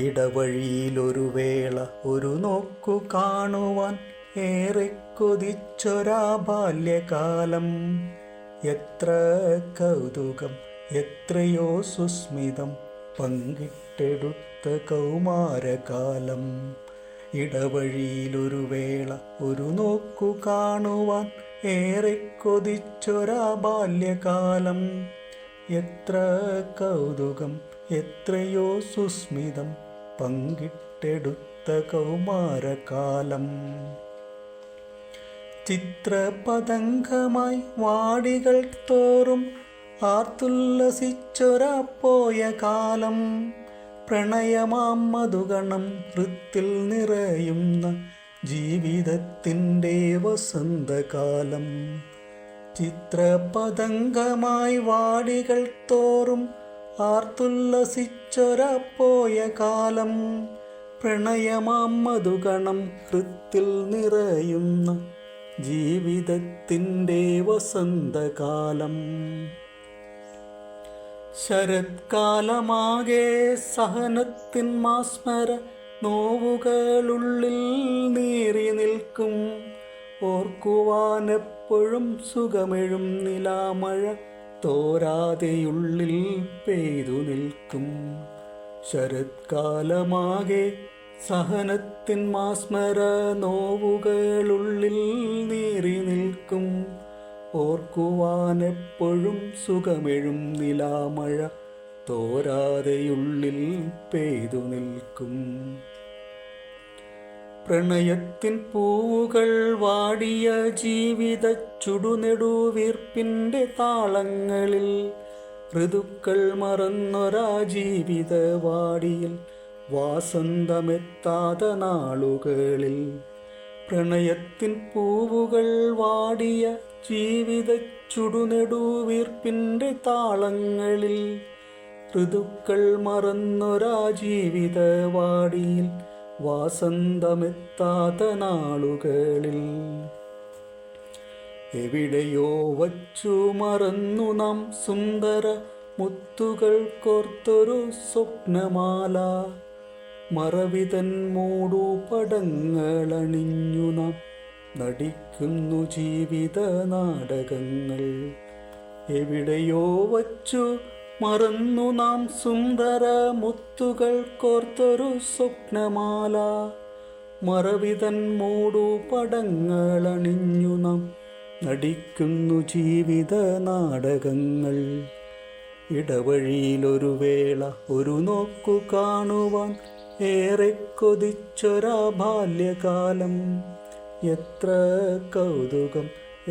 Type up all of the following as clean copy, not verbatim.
ഇടവഴിയിലൊരു വേള ഒരു നോക്കു കാണുവാൻ ഏറെ കൊതിച്ചൊരാ ബാല്യകാലം. എത്ര കൗതുകം, എത്രയോ സുസ്മിതം പങ്കിട്ടെടുത്ത കൗമാരകാലം. ഇടവഴിയിലൊരു വേള ഒരു നോക്കു കാണുവാൻ ഏറെ കൊതിച്ചൊരാ ബാല്യകാലം. എത്ര കൗതുകം, എത്രയോ സുസ്മിതം പങ്കിട്ടെടുത്ത കൗമാരകാലം. ചിത്രപതംഗമായി വാടികൾ തോറും ആർത്തുല്ലസിച്ചൊരാ പോയ കാലം. പ്രണയമാം മധുഗണം ഹൃത്തിൽ നിറയുന്ന ജീവിതത്തിൻ്റെ വസന്തകാലം. ചിത്രപതംഗമായി വാടികൾ തോറും ആർത്തുല്ലസിച്ചൊരാ പോയ കാലം. പ്രണയമാം മധുഗണം ഹൃത്തിൽ നിറയുന്ന ജീവിതത്തിൻ്റെ വസന്തകാലം. ശരത്കാലമാകെ സഹനത്തിൻ മാസ്മര നോവുകളുള്ളിൽ നീറി നിൽക്കും. ഓർക്കുവാനെപ്പോഴും സുഖമെഴും നിലാമഴ തോരാതെയുള്ളിൽ പെയ്തു നിൽക്കും. ശരത്കാലമാകെ സഹനത്തിൻ മാസ്മര നോവുകളുള്ളിൽ നീറി നിൽക്കും. ഓർക്കുവാനെപ്പോഴും സുഖമെഴും നിലാമഴ തോരാതെയുള്ളിൽ പെയ്തു നിൽക്കും. പ്രണയത്തിൻ പൂവുകൾ വാടിയ ജീവിത ചുടുനെടുവീർപ്പിൻ്റെ താളങ്ങളിൽ. ഋതുക്കൾ മറന്നൊരാ ജീവിത വാടിയിൽ വാസന്തമെത്താത നാളുകളിൽ. പ്രണയത്തിൻ പൂവുകൾ വാടിയ ജീവിത ചുടുനെടുവീർപ്പിൻ്റെ താളങ്ങളിൽ. ഋതുക്കൾ മറന്നൊരാ ജീവിത വാടിയിൽ വാസന്തമെത്താത്ത നാളുകളിൽ. എവിടെയോ വച്ചു മറന്നു നാം സുന്ദര മുത്തുകൾ കോർത്തൊരു സ്വപ്നമാല. മറവിതൻ മൂടുപടങ്ങളണിഞ്ഞു നാം നടിക്കുന്നു ജീവിത നാടകങ്ങൾ. എവിടെയോ വച്ചു മറന്നു നാം സുന്ദര മുത്തുകൾ കോർത്തൊരു സ്വപ്നമാല. മറവിതൻ മൂടുപടങ്ങളണിഞ്ഞു നാം നടിക്കുന്നു ജീവിത നാടകങ്ങൾ. ഇടവഴിയിലൊരു വേള ഒരു നോക്കു കാണുവാൻ ഏറെ കൊതിച്ചൊരാ ബാല്യകാലം. എത്ര കൗതുകം,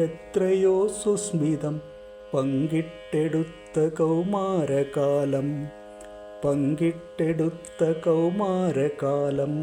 എത്രയോ സുസ്മിതം പങ്കിട്ടെടുത്ത കൗമാരകാലം. പങ്കിട്ടെടുത്ത കൗമാരകാലം.